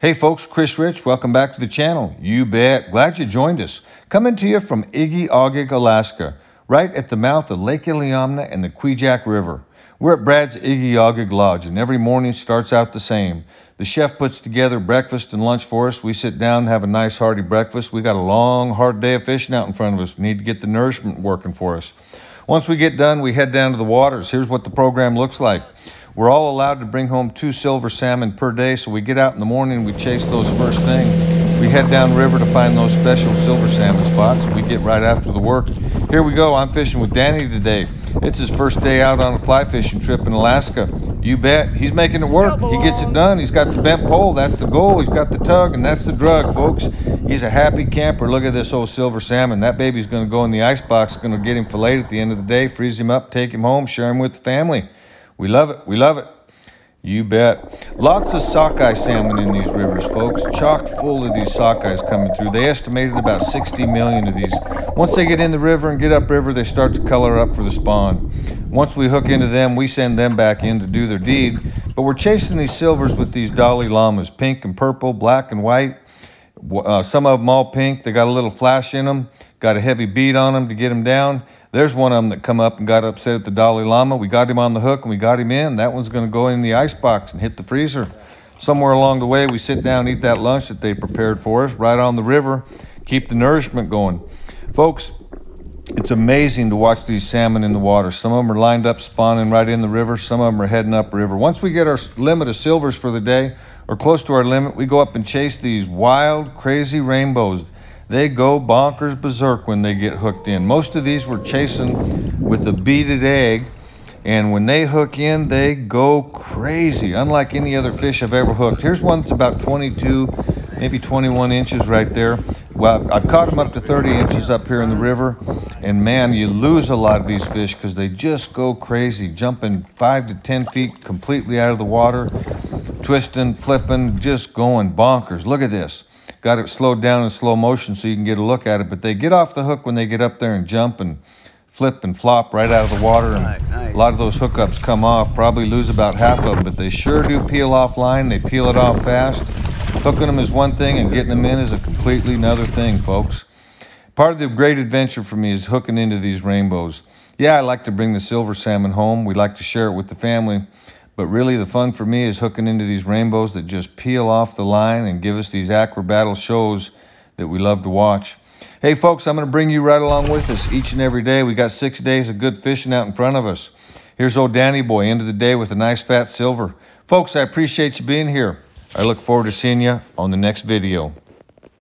Hey folks, Chris Rich, welcome back to the channel. You bet. Glad you joined us. Coming to you from Igiugig, Alaska, right at the mouth of Lake Iliamna and the Kvichak River. We're at Brad's Igiugig Lodge, and every morning starts out the same. The chef puts together breakfast and lunch for us. We sit down and have a nice hearty breakfast. We got a long, hard day of fishing out in front of us. We need to get the nourishment working for us. Once we get done, we head down to the waters. Here's what the program looks like. We're all allowed to bring home 2 silver salmon per day, so we get out in the morning, we chase those first thing. We head down river to find those special silver salmon spots. We get right after the work. Here we go, I'm fishing with Danny today. It's his first day out on a fly fishing trip in Alaska. You bet, he's making it work. He gets it done. He's got the bent pole, that's the goal. He's got the tug, and that's the drug, folks. He's a happy camper. Look at this old silver salmon. That baby's gonna go in the ice box, gonna get him filleted at the end of the day, freeze him up, take him home, share him with the family. We love it. We love it. You bet. Lots of sockeye salmon in these rivers, folks. Chock full of these sockeyes coming through. They estimated about 60 million of these. Once they get in the river and get upriver, they start to color up for the spawn. Once we hook into them, we send them back in to do their deed. But we're chasing these silvers with these Dalai Lamas, pink and purple, black and white. Some of them all pink. They got a little flash in them. Got a heavy bead on them to get them down. There's one of them that come up and got upset at the Dalai Lama. We got him on the hook and we got him in. That one's going to go in the ice box and hit the freezer. Somewhere along the way, we sit down and eat that lunch that they prepared for us right on the river. Keep the nourishment going. Folks, it's amazing to watch these salmon in the water. Some of them are lined up spawning right in the river. Some of them are heading up river. Once we get our limit of silvers for the day or close to our limit, we go up and chase these wild, crazy rainbows. They go bonkers berserk when they get hooked in. Most of these we're chasing with a beaded egg, and when they hook in, they go crazy, unlike any other fish I've ever hooked. Here's one that's about 22, maybe 21 inches right there. Well, I've caught them up to 30 inches up here in the river, and man, you lose a lot of these fish because they just go crazy, jumping 5 to 10 feet completely out of the water, twisting, flipping, just going bonkers. Look at this. Got it slowed down in slow motion so you can get a look at it, but they get off the hook when they get up there and jump and flip and flop right out of the water, and a lot of those hookups come off, probably lose about half of them, but they sure do peel off line. They peel it off fast. Hooking them is one thing and getting them in is a completely another thing, folks. Part of the great adventure for me is hooking into these rainbows. Yeah, I like to bring the silver salmon home. We like to share it with the family. But really the fun for me is hooking into these rainbows that just peel off the line and give us these acrobatal shows that we love to watch. Hey folks, I'm going to bring you right along with us each and every day. We got 6 days of good fishing out in front of us. Here's old Danny boy, end of the day with a nice fat silver. Folks, I appreciate you being here. I look forward to seeing you on the next video.